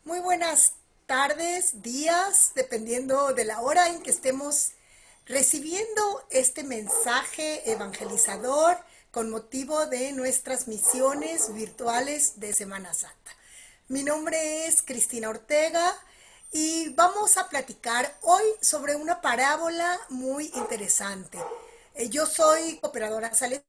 Muy buenas tardes, días, dependiendo de la hora en que estemos recibiendo este mensaje evangelizador con motivo de nuestras misiones virtuales de Semana Santa. Mi nombre es Cristina Ortega y vamos a platicar hoy sobre una parábola muy interesante. Yo soy cooperadora salesiana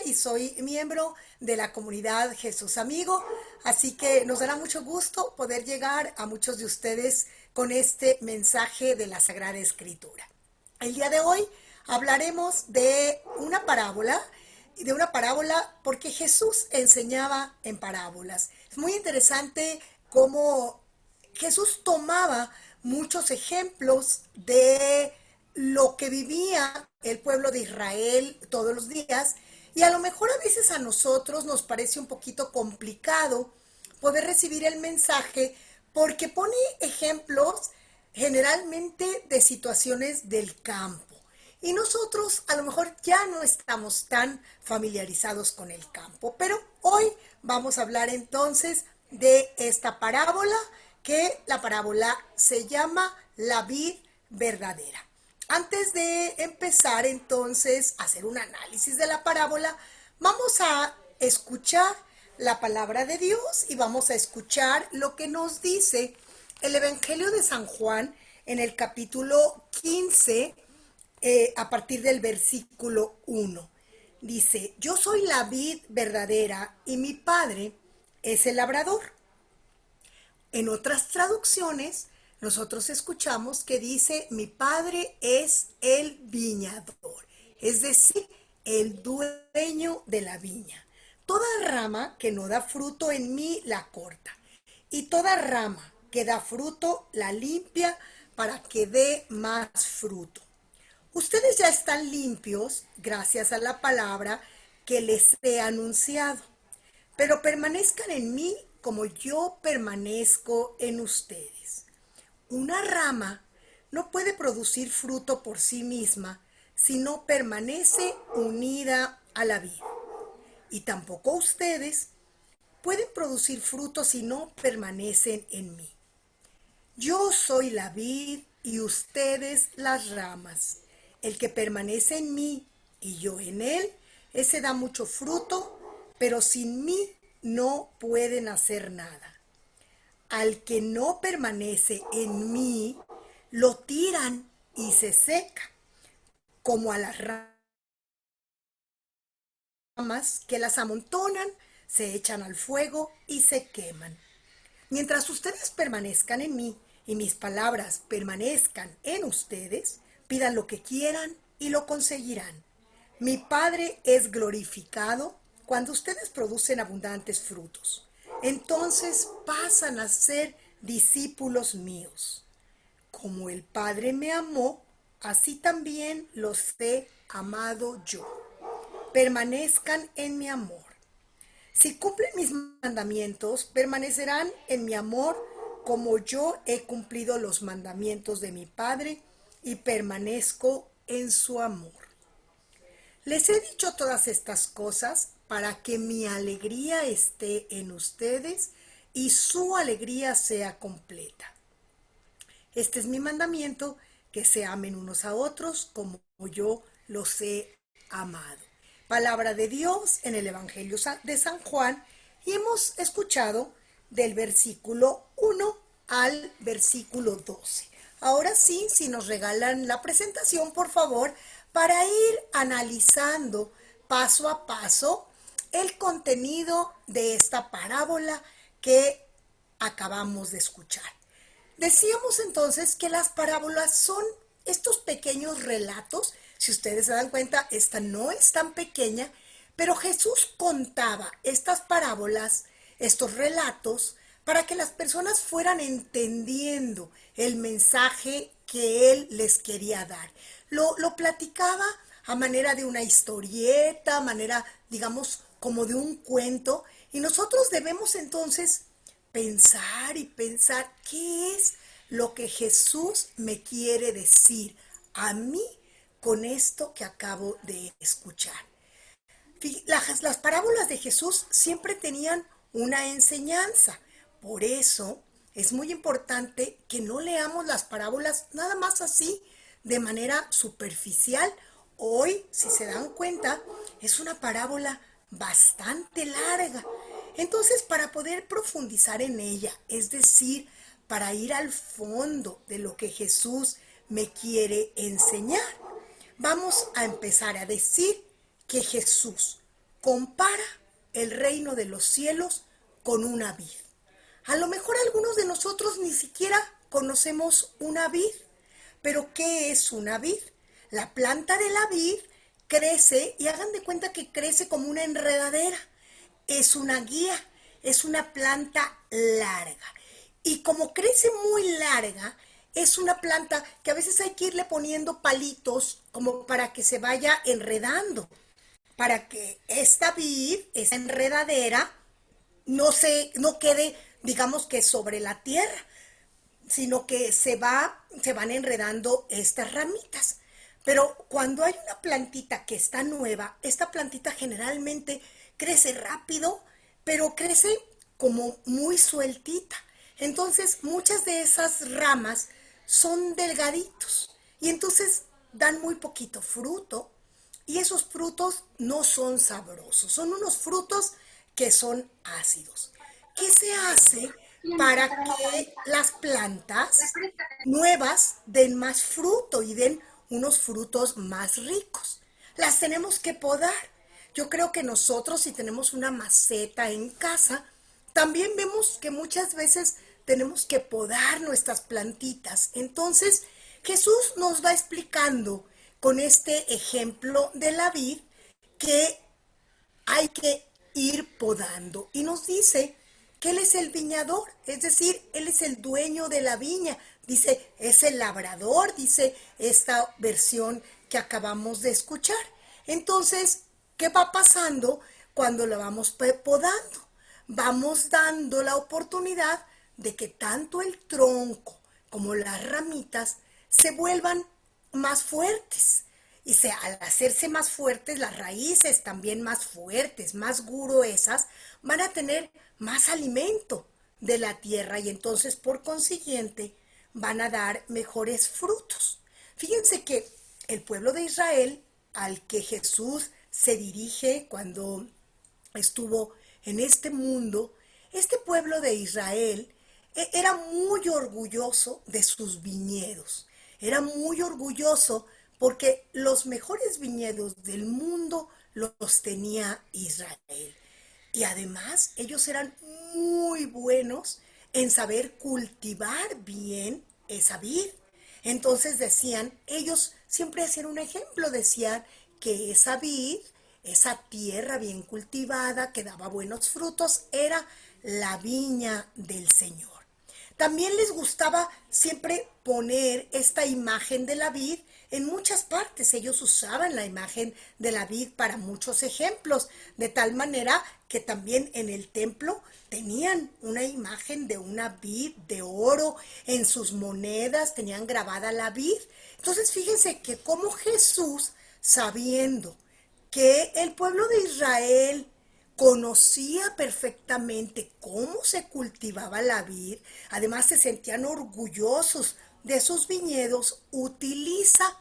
y soy miembro de la comunidad Jesús Amigo, así que nos dará mucho gusto poder llegar a muchos de ustedes con este mensaje de la Sagrada Escritura. El día de hoy hablaremos de una parábola porque Jesús enseñaba en parábolas. Es muy interesante cómo Jesús tomaba muchos ejemplos de lo que vivía el pueblo de Israel todos los días y a lo mejor a veces a nosotros nos parece un poquito complicado poder recibir el mensaje porque pone ejemplos generalmente de situaciones del campo. Y nosotros a lo mejor ya no estamos tan familiarizados con el campo, pero hoy vamos a hablar entonces de esta parábola, que la parábola se llama la vid verdadera. Antes de empezar entonces a hacer un análisis de la parábola, vamos a escuchar la palabra de Dios y vamos a escuchar lo que nos dice el Evangelio de San Juan en el capítulo 15, a partir del versículo 1. Dice: yo soy la vid verdadera y mi padre es el labrador. En otras traducciones, nosotros escuchamos que dice: mi padre es el viñador, es decir, el dueño de la viña. Toda rama que no da fruto en mí la corta, y toda rama que da fruto la limpia para que dé más fruto. Ustedes ya están limpios gracias a la palabra que les he anunciado, pero permanezcan en mí como yo permanezco en ustedes. Una rama no puede producir fruto por sí misma si no permanece unida a la vid. Y tampoco ustedes pueden producir fruto si no permanecen en mí. Yo soy la vid y ustedes las ramas. El que permanece en mí y yo en él, ese da mucho fruto, pero sin mí no pueden hacer nada. Al que no permanece en mí, lo tiran y se seca, como a las ramas que las amontonan, se echan al fuego y se queman. Mientras ustedes permanezcan en mí y mis palabras permanezcan en ustedes, pidan lo que quieran y lo conseguirán. Mi Padre es glorificado cuando ustedes producen abundantes frutos. Entonces pasan a ser discípulos míos. Como el Padre me amó, así también los he amado yo. Permanezcan en mi amor. Si cumplen mis mandamientos, permanecerán en mi amor como yo he cumplido los mandamientos de mi Padre y permanezco en su amor. Les he dicho todas estas cosas para que mi alegría esté en ustedes y su alegría sea completa. Este es mi mandamiento, que se amen unos a otros como yo los he amado. Palabra de Dios en el Evangelio de San Juan, y hemos escuchado del versículo 1 al versículo 12. Ahora sí, si nos regalan la presentación, por favor, para ir analizando paso a paso el contenido de esta parábola que acabamos de escuchar. Decíamos entonces que las parábolas son estos pequeños relatos. Si ustedes se dan cuenta, esta no es tan pequeña, pero Jesús contaba estas parábolas, estos relatos, para que las personas fueran entendiendo el mensaje que Él les quería dar. Lo platicaba a manera de una historieta, a manera, digamos, como de un cuento, y nosotros debemos entonces pensar y pensar qué es lo que Jesús me quiere decir a mí con esto que acabo de escuchar. Las parábolas de Jesús siempre tenían una enseñanza. Por eso es muy importante que no leamos las parábolas nada más así, de manera superficial. Hoy, si se dan cuenta, es una parábola bastante larga. Entonces, para poder profundizar en ella, es decir, para ir al fondo de lo que Jesús me quiere enseñar, vamos a empezar a decir que Jesús compara el reino de los cielos con una vid. A lo mejor algunos de nosotros ni siquiera conocemos una vid, pero ¿qué es una vid? La planta de la vid crece y hagan de cuenta que crece como una enredadera. Es una guía, es una planta larga. Y como crece muy larga, es una planta que a veces hay que irle poniendo palitos como para que se vaya enredando, para que esta vid, esa enredadera, no quede, digamos que sobre la tierra, sino que se van enredando estas ramitas. Pero cuando hay una plantita que está nueva, esta plantita generalmente crece rápido, pero crece como muy sueltita. Entonces muchas de esas ramas son delgaditos y entonces dan muy poquito fruto y esos frutos no son sabrosos, son unos frutos que son ácidos. ¿Qué se hace para que las plantas nuevas den más fruto y den unos frutos más ricos? Las tenemos que podar. Yo creo que nosotros, si tenemos una maceta en casa, también vemos que muchas veces tenemos que podar nuestras plantitas. Entonces, Jesús nos va explicando con este ejemplo de la vid que hay que ir podando. Y nos dice que Él es el viñador, es decir, Él es el dueño de la viña. Dice, es el labrador, dice esta versión que acabamos de escuchar. Entonces, ¿qué va pasando cuando lo vamos podando? Vamos dando la oportunidad de que tanto el tronco como las ramitas se vuelvan más fuertes. Y al hacerse más fuertes, las raíces también más fuertes, más gruesas, van a tener más alimento de la tierra y entonces por consiguiente van a dar mejores frutos. Fíjense que el pueblo de Israel, al que Jesús se dirige cuando estuvo en este mundo, este pueblo de Israel era muy orgulloso de sus viñedos, era muy orgulloso porque los mejores viñedos del mundo los tenía Israel. Y además ellos eran muy buenos en saber cultivar bien esa vid. Entonces decían, ellos siempre hacían un ejemplo, decían que esa vid, esa tierra bien cultivada que daba buenos frutos, era la viña del Señor. También les gustaba siempre poner esta imagen de la vid en muchas partes. Ellos usaban la imagen de la vid para muchos ejemplos, de tal manera que también en el templo tenían una imagen de una vid de oro, en sus monedas tenían grabada la vid. Entonces fíjense que como Jesús, sabiendo que el pueblo de Israel conocía perfectamente cómo se cultivaba la vid, además se sentían orgullosos de sus viñedos, utiliza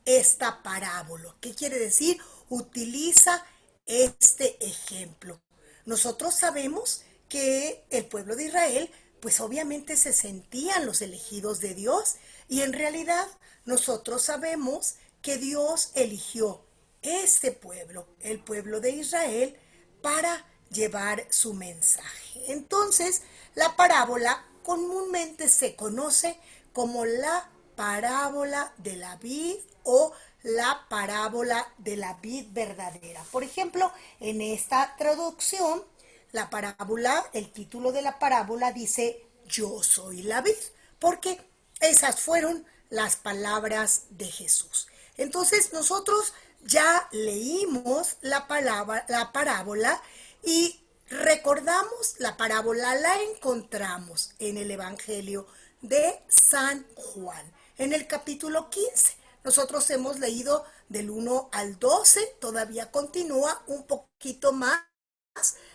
esta parábola. ¿Qué quiere decir? Utiliza este ejemplo. Nosotros sabemos que el pueblo de Israel, pues obviamente se sentían los elegidos de Dios y en realidad nosotros sabemos que Dios eligió este pueblo, el pueblo de Israel, para llevar su mensaje. Entonces, la parábola comúnmente se conoce como la parábola de la vid o la parábola de la vid verdadera. Por ejemplo, en esta traducción, la parábola, el título de la parábola dice Yo soy la vid, porque esas fueron las palabras de Jesús. Entonces nosotros ya leímos la parábola y recordamos la parábola, la encontramos en el Evangelio de San Juan, en el capítulo 15. Nosotros hemos leído del 1 al 12, todavía continúa un poquito más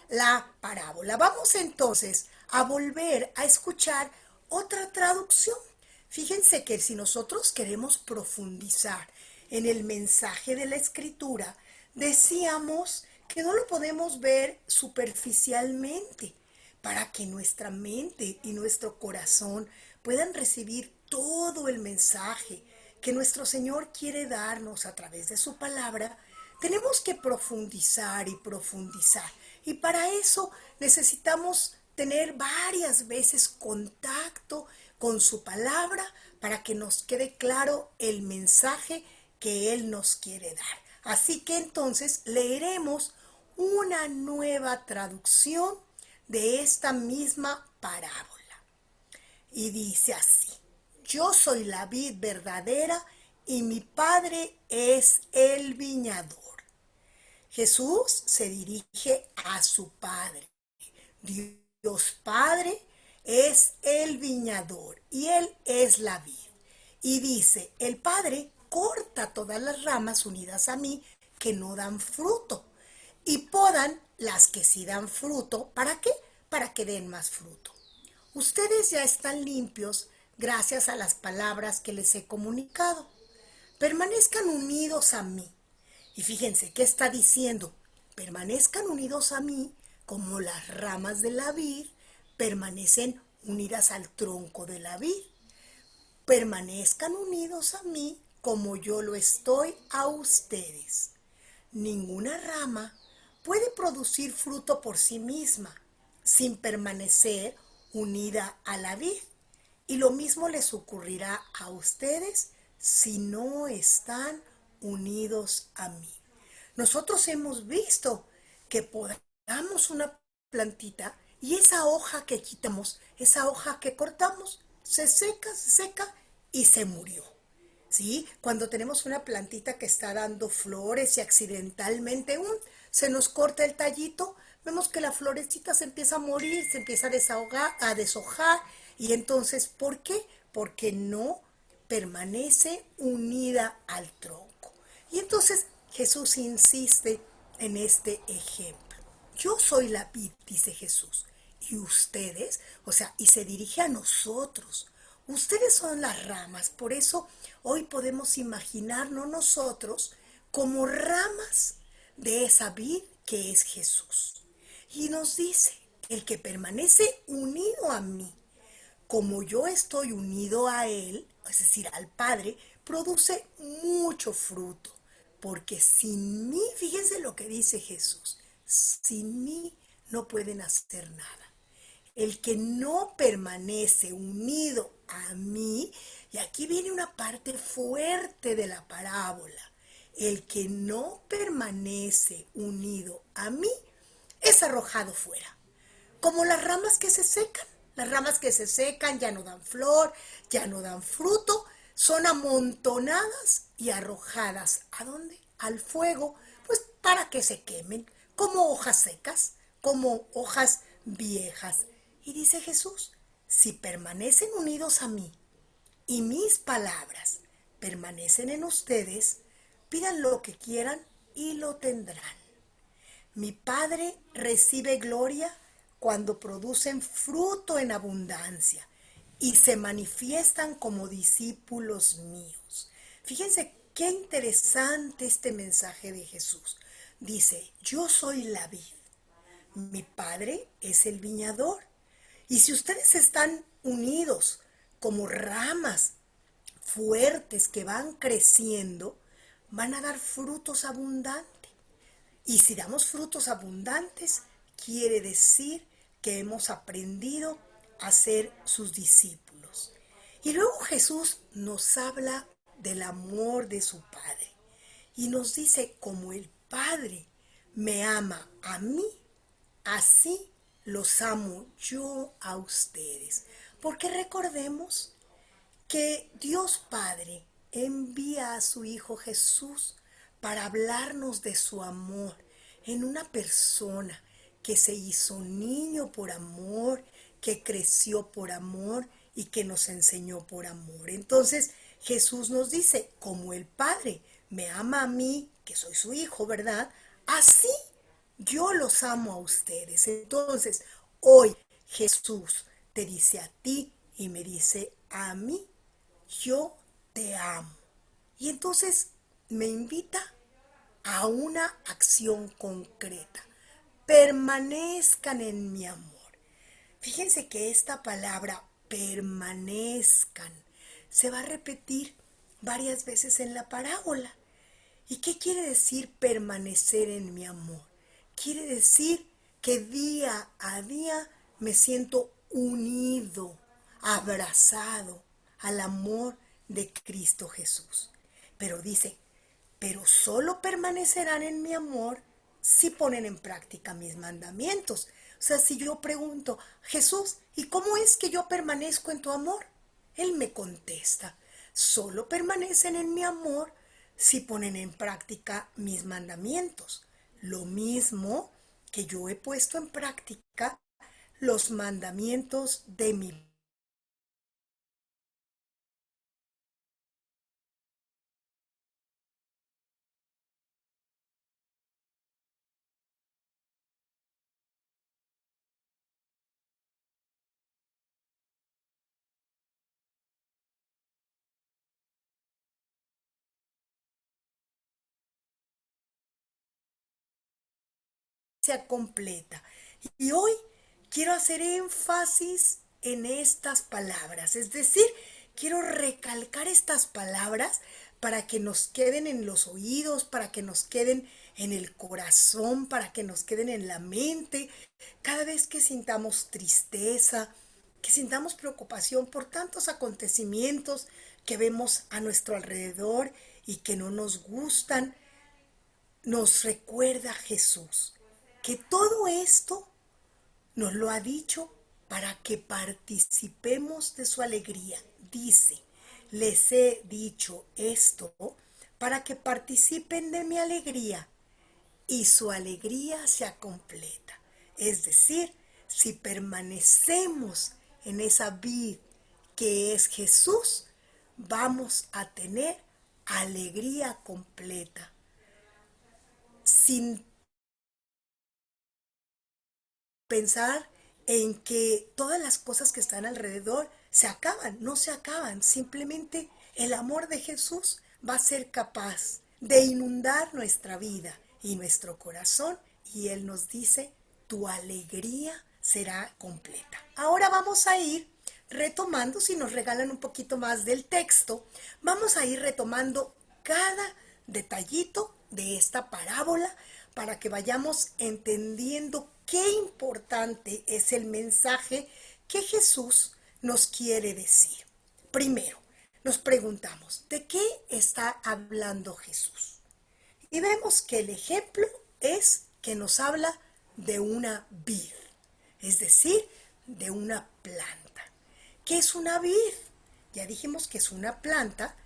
la parábola. Vamos entonces a volver a escuchar otra traducción. Fíjense que si nosotros queremos profundizar en el mensaje de la escritura, decíamos que no lo podemos ver superficialmente, para que nuestra mente y nuestro corazón puedan recibir todo el mensaje que nuestro Señor quiere darnos a través de su palabra. Tenemos que profundizar y profundizar. Y para eso necesitamos tener varias veces contacto con su palabra para que nos quede claro el mensaje que Él nos quiere dar. Así que entonces leeremos una nueva traducción de esta misma parábola. Y dice así: yo soy la vid verdadera y mi padre es el viñador. Jesús se dirige a su padre. Dios Padre es el viñador y Él es la vid. Y dice, el Padre corta todas las ramas unidas a mí que no dan fruto y podan las que sí dan fruto. ¿Para qué? Para que den más fruto. Ustedes ya están limpios gracias a las palabras que les he comunicado. Permanezcan unidos a mí. Y fíjense qué está diciendo: permanezcan unidos a mí como las ramas de la vid permanecen unidas al tronco de la vid. Permanezcan unidos a mí como yo lo estoy a ustedes. Ninguna rama puede producir fruto por sí misma sin permanecer unida a la vid. Y lo mismo les ocurrirá a ustedes si no están unidos a mí. Nosotros hemos visto que podamos una plantita y esa hoja que quitamos, esa hoja que cortamos, se seca y se murió. ¿Sí? Cuando tenemos una plantita que está dando flores y accidentalmente se nos corta el tallito, vemos que la florecita se empieza a morir, se empieza a deshojar. Y entonces, ¿por qué? Porque no permanece unida al tronco. Y entonces Jesús insiste en este ejemplo. Yo soy la vid, dice Jesús, y ustedes, o sea, y se dirige a nosotros. Ustedes son las ramas, por eso hoy podemos imaginarnos nosotros como ramas de esa vid que es Jesús. Y nos dice, el que permanece unido a mí, como yo estoy unido a Él, es decir, al Padre, produce mucho fruto. Porque sin mí, fíjense lo que dice Jesús, sin mí no pueden hacer nada. El que no permanece unido a mí, y aquí viene una parte fuerte de la parábola, el que no permanece unido a mí es arrojado fuera, como las ramas que se secan. Las ramas que se secan ya no dan flor, ya no dan fruto, son amontonadas y arrojadas. ¿A dónde? Al fuego, pues para que se quemen, como hojas secas, como hojas viejas. Y dice Jesús, si permanecen unidos a mí y mis palabras permanecen en ustedes, pidan lo que quieran y lo tendrán. Mi Padre recibe gloria cuando producen fruto en abundancia y se manifiestan como discípulos míos. Fíjense qué interesante este mensaje de Jesús. Dice, yo soy la vid, mi Padre es el viñador. Y si ustedes están unidos como ramas fuertes que van creciendo, van a dar frutos abundantes. Y si damos frutos abundantes, quiere decir que hemos aprendido a ser sus discípulos. Y luego Jesús nos habla del amor de su Padre. Y nos dice, como el Padre me ama a mí, así los amo yo a ustedes. Porque recordemos que Dios Padre envía a su Hijo Jesús para hablarnos de su amor en una persona que se hizo niño por amor, que creció por amor y que nos enseñó por amor. Entonces Jesús nos dice, como el Padre me ama a mí, que soy su Hijo, ¿verdad? Así yo los amo a ustedes. Entonces, hoy Jesús te dice a ti y me dice a mí, yo te amo. Y entonces me invita a una acción concreta. Permanezcan en mi amor. Fíjense que esta palabra permanezcan se va a repetir varias veces en la parábola. ¿Y qué quiere decir permanecer en mi amor? Quiere decir que día a día me siento unido, abrazado al amor de Cristo Jesús. Pero dice, pero solo permanecerán en mi amor si ponen en práctica mis mandamientos. O sea, si yo pregunto, Jesús, ¿y cómo es que yo permanezco en tu amor? Él me contesta, solo permanecen en mi amor si ponen en práctica mis mandamientos. Lo mismo que yo he puesto en práctica los mandamientos de mi iglesia completa. Y hoy quiero hacer énfasis en estas palabras, es decir, quiero recalcar estas palabras para que nos queden en los oídos, para que nos queden en el corazón, para que nos queden en la mente, cada vez que sintamos tristeza, que sintamos preocupación por tantos acontecimientos que vemos a nuestro alrededor y que no nos gustan, nos recuerda Jesús que todo esto nos lo ha dicho para que participemos de su alegría. Dice, les he dicho esto para que participen de mi alegría y su alegría sea completa. Es decir, si permanecemos en esa vid que es Jesús, vamos a tener alegría completa, sin pensar en que todas las cosas que están alrededor se acaban, no se acaban, simplemente el amor de Jesús va a ser capaz de inundar nuestra vida y nuestro corazón y Él nos dice, tu alegría será completa. Ahora vamos a ir retomando, si nos regalan un poquito más del texto, vamos a ir retomando cada detallito de esta parábola para que vayamos entendiendo qué importante es el mensaje que Jesús nos quiere decir. Primero, nos preguntamos, ¿de qué está hablando Jesús? Y vemos que el ejemplo es que nos habla de una vid, es decir, de una planta. ¿Qué es una vid? Ya dijimos que es una planta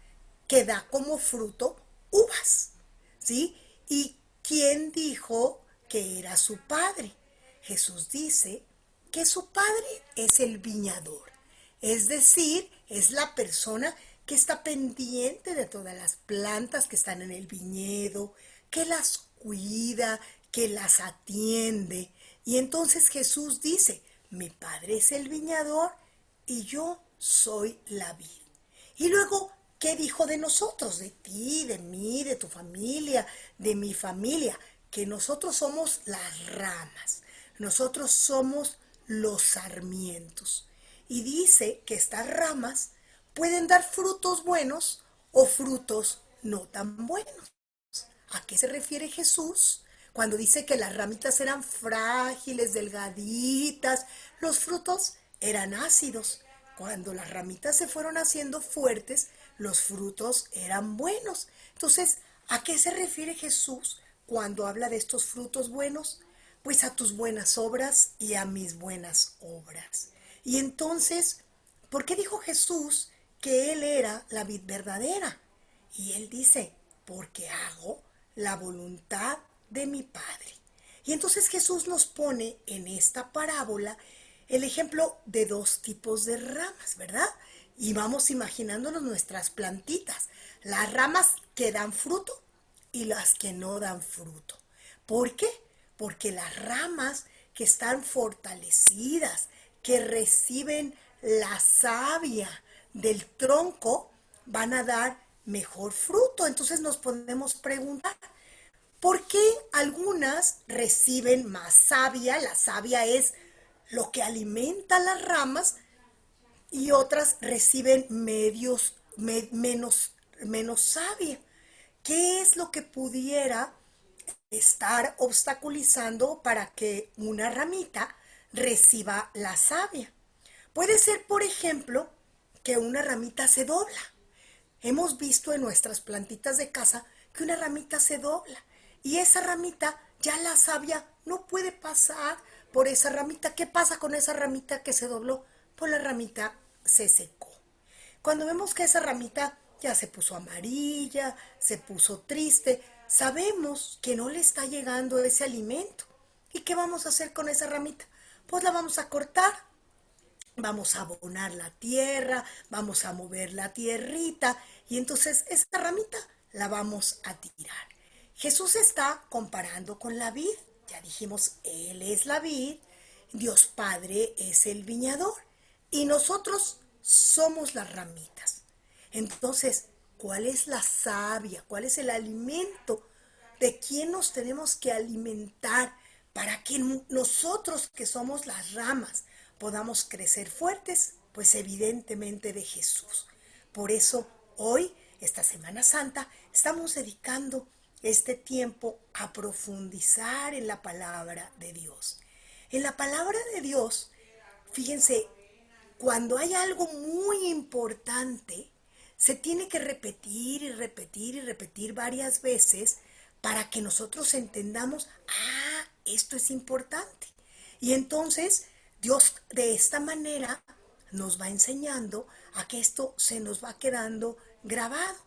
que da como fruto uvas, ¿sí? ¿Y quién dijo que era su padre? Jesús dice que su padre es el viñador, es decir, es la persona que está pendiente de todas las plantas que están en el viñedo, que las cuida, que las atiende. Y entonces Jesús dice, mi padre es el viñador y yo soy la vid. Y luego, ¿qué dijo de nosotros? De ti, de mí, de tu familia, de mi familia. Que nosotros somos las ramas. Nosotros somos los sarmientos. Y dice que estas ramas pueden dar frutos buenos o frutos no tan buenos. ¿A qué se refiere Jesús cuando dice que las ramitas eran frágiles, delgaditas? Los frutos eran ácidos. Cuando las ramitas se fueron haciendo fuertes, los frutos eran buenos. Entonces, ¿a qué se refiere Jesús cuando habla de estos frutos buenos? Pues a tus buenas obras y a mis buenas obras. Y entonces, ¿por qué dijo Jesús que Él era la vid verdadera? Y Él dice, porque hago la voluntad de mi Padre. Y entonces Jesús nos pone en esta parábola el ejemplo de dos tipos de ramas, ¿verdad? Y vamos imaginándonos nuestras plantitas, las ramas que dan fruto y las que no dan fruto. ¿Por qué? porque las ramas que están fortalecidas, que reciben la savia del tronco, van a dar mejor fruto. Entonces nos podemos preguntar, ¿por qué algunas reciben más savia? La savia es lo que alimenta las ramas, y otras reciben menos savia. ¿Qué es lo que pudiera estar obstaculizando para que una ramita reciba la savia? Puede ser, por ejemplo, que una ramita se dobla. Hemos visto en nuestras plantitas de casa que una ramita se dobla y esa ramita, ya la savia no puede pasar por esa ramita. ¿Qué pasa con esa ramita que se dobló? Pues la ramita se secó. Cuando vemos que esa ramita ya se puso amarilla, se puso triste, sabemos que no le está llegando ese alimento. ¿Y qué vamos a hacer con esa ramita? Pues la vamos a cortar, vamos a abonar la tierra, vamos a mover la tierrita y entonces esa ramita la vamos a tirar. Jesús está comparando con la vid. Ya dijimos, Él es la vid, Dios Padre es el viñador y nosotros somos las ramitas. Entonces, ¿cuál es la savia? ¿Cuál es el alimento? ¿De quién nos tenemos que alimentar para que nosotros que somos las ramas podamos crecer fuertes? Pues evidentemente de Jesús. Por eso hoy, esta Semana Santa, estamos dedicando este tiempo a profundizar en la palabra de Dios. En la palabra de Dios, fíjense, cuando hay algo muy importante, se tiene que repetir y repetir y repetir varias veces para que nosotros entendamos, esto es importante. Y entonces Dios de esta manera nos va enseñando a que esto se nos va quedando grabado.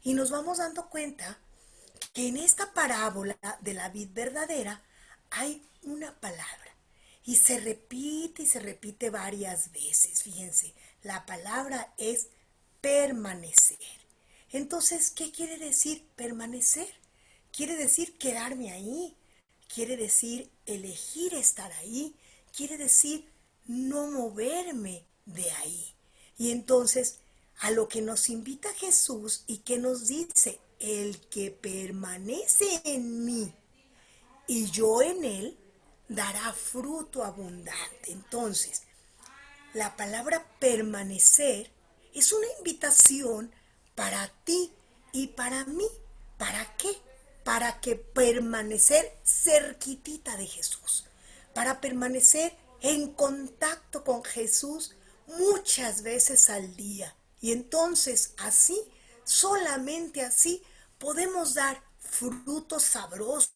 Y nos vamos dando cuenta que en esta parábola de la vid verdadera hay una palabra y se repite varias veces. Fíjense, la palabra es permanecer. Entonces, ¿qué quiere decir permanecer? Quiere decir quedarme ahí, quiere decir elegir estar ahí, quiere decir no moverme de ahí. Y entonces, a lo que nos invita Jesús y que nos dice, el que permanece en mí y yo en él, dará fruto abundante. Entonces, la palabra permanecer es una invitación para ti y para mí. ¿Para qué? Para que permanecer cerquitita de Jesús, para permanecer en contacto con Jesús muchas veces al día. Y entonces así, solamente así, podemos dar frutos sabrosos,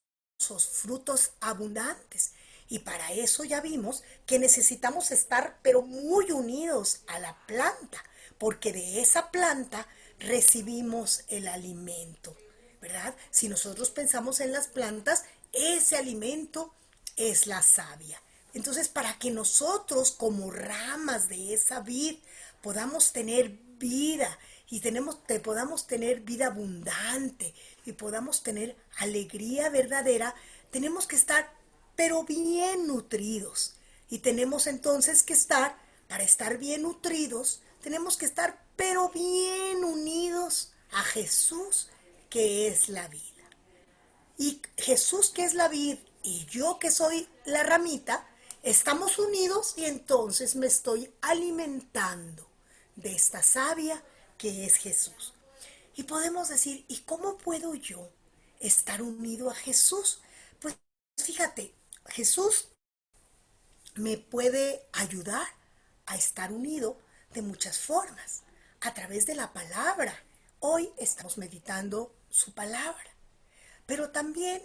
frutos abundantes. Y para eso ya vimos que necesitamos estar pero muy unidos a la planta, porque de esa planta recibimos el alimento, ¿verdad? Si nosotros pensamos en las plantas, ese alimento es la savia. Entonces, para que nosotros como ramas de esa vid podamos tener vida y podamos tener vida abundante y podamos tener alegría verdadera, tenemos que estar pero bien nutridos. Y tenemos entonces que estar, para estar bien nutridos, tenemos que estar pero bien unidos a Jesús, que es la vida. Y Jesús, que es la vid, y yo, que soy la ramita, estamos unidos y entonces me estoy alimentando de esta savia que es Jesús. Y podemos decir, ¿y cómo puedo yo estar unido a Jesús? Pues fíjate, Jesús me puede ayudar a estar unido de muchas formas, a través de la palabra. Hoy estamos meditando su palabra, pero también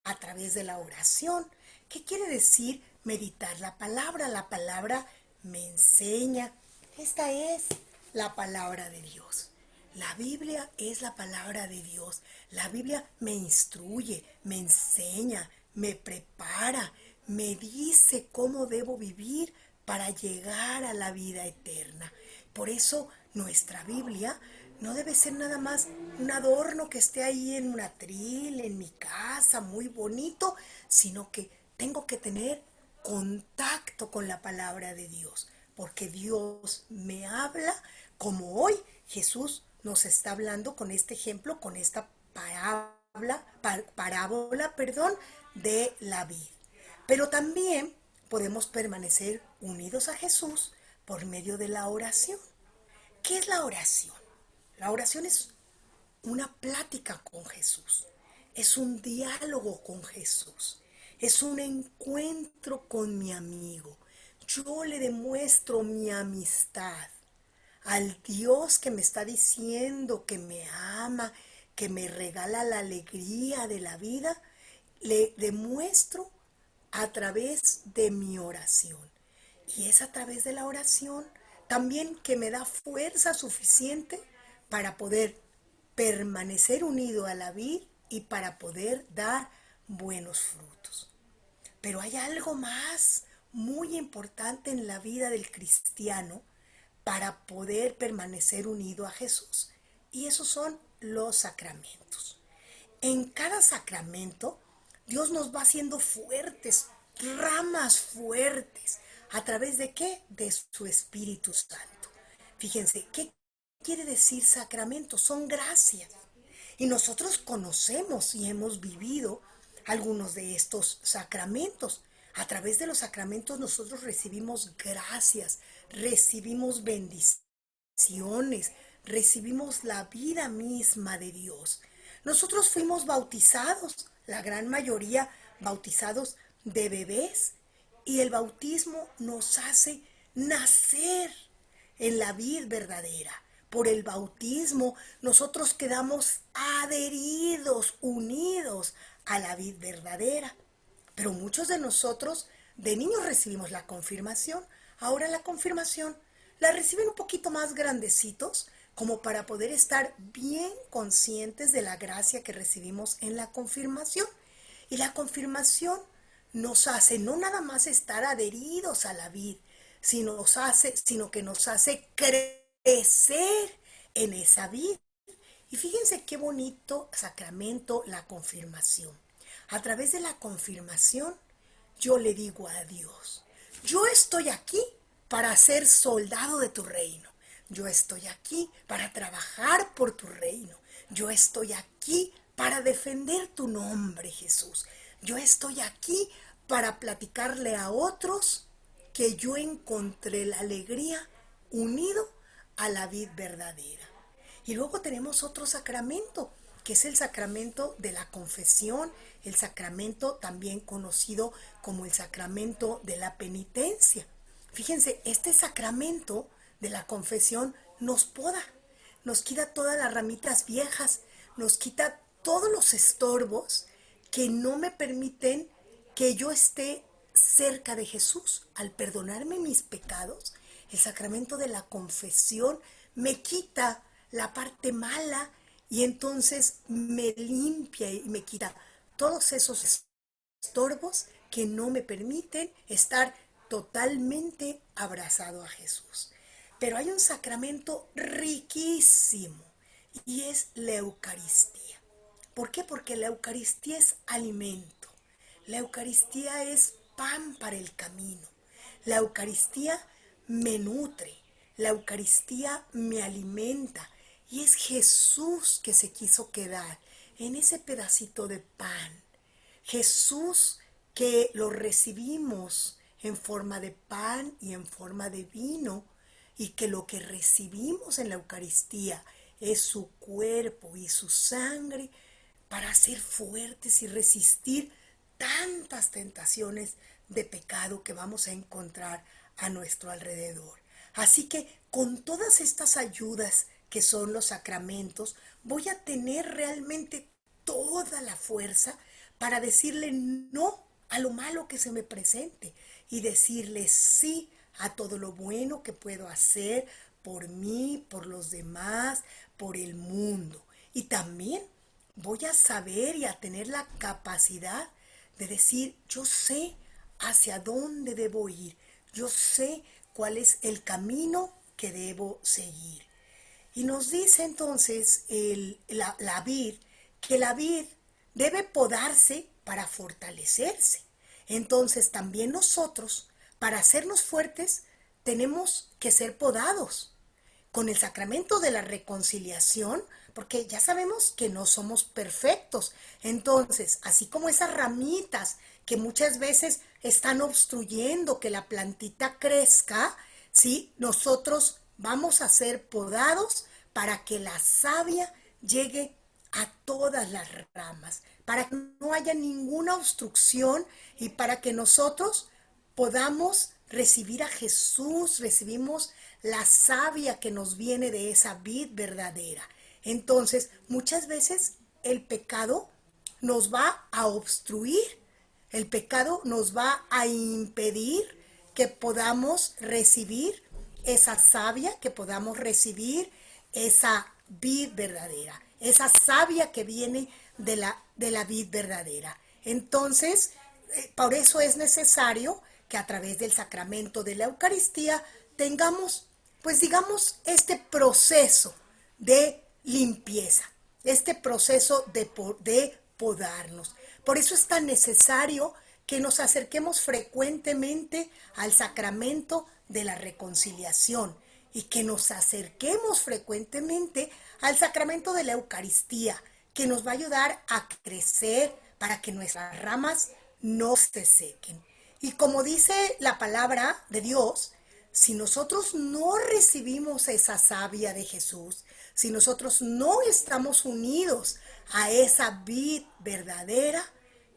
a través de la oración. ¿Qué quiere decir meditar la palabra? La palabra me enseña. Esta es la palabra de Dios. La Biblia es la palabra de Dios. La Biblia me instruye, me enseña, me prepara, me dice cómo debo vivir para llegar a la vida eterna. Por eso nuestra Biblia no debe ser nada más un adorno que esté ahí en un atril, en mi casa, muy bonito, sino que tengo que tener contacto con la palabra de Dios, porque Dios me habla como hoy Jesús nos está hablando con este ejemplo, con esta parábola, de la vid. Pero también podemos permanecer unidos a Jesús por medio de la oración. ¿Qué es la oración? La oración es una plática con Jesús, es un diálogo con Jesús, es un encuentro con mi amigo. Yo le demuestro mi amistad al Dios que me está diciendo que me ama, que me regala la alegría de la vida. Le demuestro a través de mi oración. Y es a través de la oración también que me da fuerza suficiente para poder permanecer unido a la vid y para poder dar buenos frutos. Pero hay algo más muy importante en la vida del cristiano para poder permanecer unido a Jesús. Y esos son los sacramentos. En cada sacramento, Dios nos va haciendo fuertes, ramas fuertes. ¿A través de qué? De su Espíritu Santo. Fíjense, ¿qué quiere decir sacramento? Son gracias. Y nosotros conocemos y hemos vivido algunos de estos sacramentos. A través de los sacramentos nosotros recibimos gracias, recibimos bendiciones, recibimos la vida misma de Dios. Nosotros fuimos bautizados, la gran mayoría bautizados de bebés, y el bautismo nos hace nacer en la vid verdadera. Por el bautismo nosotros quedamos adheridos, unidos a la vid verdadera. Pero muchos de nosotros de niños recibimos la confirmación. Ahora la confirmación la reciben un poquito más grandecitos, como para poder estar bien conscientes de la gracia que recibimos en la confirmación. Y la confirmación nos hace no nada más estar adheridos a la vid, sino que nos hace crecer en esa vid. Y fíjense qué bonito sacramento la confirmación. A través de la confirmación yo le digo a Dios, yo estoy aquí para ser soldado de tu reino. Yo estoy aquí para trabajar por tu reino. Yo estoy aquí para defender tu nombre, Jesús. Yo estoy aquí para platicarle a otros que yo encontré la alegría unido a la vid verdadera. Y luego tenemos otro sacramento, que es el sacramento de la confesión, el sacramento también conocido como el sacramento de la penitencia. Fíjense, este sacramento de la confesión nos poda, nos quita todas las ramitas viejas, nos quita todos los estorbos que no me permiten que yo esté cerca de Jesús. Al perdonarme mis pecados, el sacramento de la confesión me quita la parte mala y entonces me limpia y me quita todos esos estorbos que no me permiten estar totalmente abrazado a Jesús. Pero hay un sacramento riquísimo y es la Eucaristía. ¿Por qué? Porque la Eucaristía es alimento. La Eucaristía es pan para el camino. La Eucaristía me nutre. La Eucaristía me alimenta. Y es Jesús que se quiso quedar en ese pedacito de pan. Jesús que lo recibimos en forma de pan y en forma de vino, y que lo que recibimos en la Eucaristía es su cuerpo y su sangre para ser fuertes y resistir tantas tentaciones de pecado que vamos a encontrar a nuestro alrededor. Así que con todas estas ayudas que son los sacramentos, voy a tener realmente toda la fuerza para decirle no a lo malo que se me presente y decirle sí a todo lo bueno que puedo hacer por mí, por los demás, por el mundo. Y también voy a saber y a tener la capacidad de decir, yo sé hacia dónde debo ir, yo sé cuál es el camino que debo seguir. Y nos dice entonces la vid, que la vid debe podarse para fortalecerse. Entonces también nosotros, para hacernos fuertes, tenemos que ser podados con el sacramento de la reconciliación, porque ya sabemos que no somos perfectos. Entonces, así como esas ramitas que muchas veces están obstruyendo que la plantita crezca, ¿sí? Nosotros vamos a ser podados para que la savia llegue a todas las ramas, para que no haya ninguna obstrucción y para que nosotros podamos recibir a Jesús, recibimos la savia que nos viene de esa vid verdadera. Entonces, muchas veces el pecado nos va a obstruir, el pecado nos va a impedir que podamos recibir esa savia, que podamos recibir esa vid verdadera, esa savia que viene de la vid verdadera. Entonces, por eso es necesario que a través del sacramento de la Eucaristía tengamos, pues digamos, este proceso de limpieza, este proceso de podarnos. Por eso es tan necesario que nos acerquemos frecuentemente al sacramento de la reconciliación y que nos acerquemos frecuentemente al sacramento de la Eucaristía, que nos va a ayudar a crecer para que nuestras ramas no se sequen. Y como dice la palabra de Dios, si nosotros no recibimos esa savia de Jesús, si nosotros no estamos unidos a esa vid verdadera,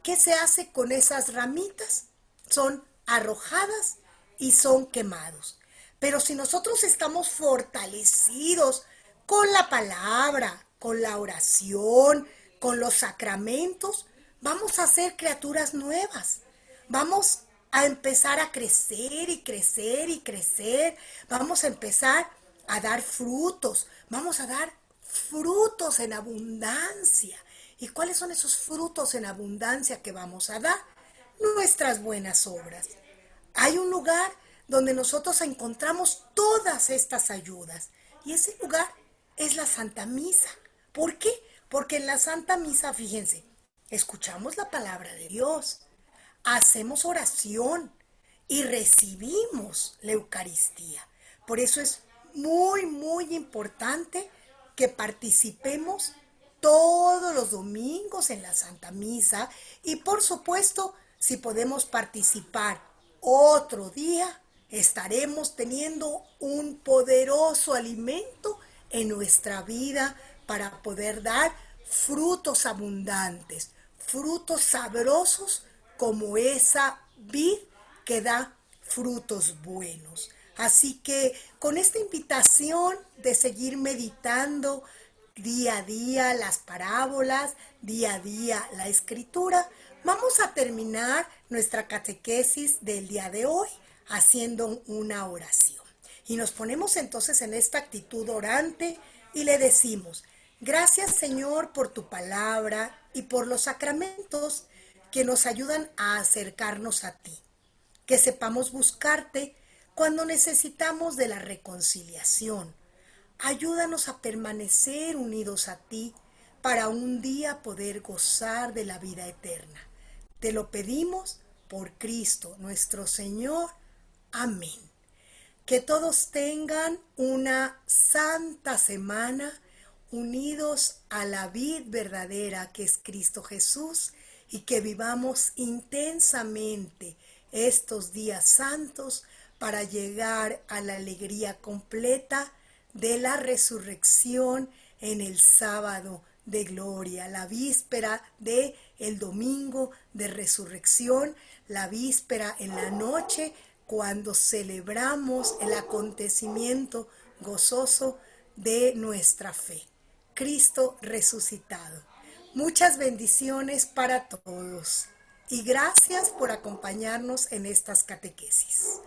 ¿qué se hace con esas ramitas? Son arrojadas y son quemados. Pero si nosotros estamos fortalecidos con la palabra, con la oración, con los sacramentos, vamos a ser criaturas nuevas. Vamos a empezar a crecer y crecer y crecer. Vamos a empezar a dar frutos. Vamos a dar frutos en abundancia. ¿Y cuáles son esos frutos en abundancia que vamos a dar? Nuestras buenas obras. Hay un lugar donde nosotros encontramos todas estas ayudas. Y ese lugar es la Santa Misa. ¿Por qué? Porque en la Santa Misa, fíjense, escuchamos la palabra de Dios, hacemos oración y recibimos la Eucaristía. Por eso es muy, muy importante que participemos todos los domingos en la Santa Misa y por supuesto, si podemos participar otro día, estaremos teniendo un poderoso alimento en nuestra vida para poder dar frutos abundantes, frutos sabrosos como esa vid que da frutos buenos. Así que con esta invitación de seguir meditando día a día las parábolas, día a día la escritura, vamos a terminar nuestra catequesis del día de hoy haciendo una oración. Y nos ponemos entonces en esta actitud orante y le decimos: gracias, Señor, por tu palabra y por los sacramentos que nos ayudan a acercarnos a ti. Que sepamos buscarte cuando necesitamos de la reconciliación. Ayúdanos a permanecer unidos a ti para un día poder gozar de la vida eterna. Te lo pedimos por Cristo nuestro Señor. Amén. Que todos tengan una santa semana unidos a la vid verdadera que es Cristo Jesús y que vivamos intensamente estos días santos para llegar a la alegría completa de la resurrección en el sábado de gloria, la víspera de el domingo de resurrección, la víspera en la noche cuando celebramos el acontecimiento gozoso de nuestra fe, Cristo resucitado. Muchas bendiciones para todos y gracias por acompañarnos en estas catequesis.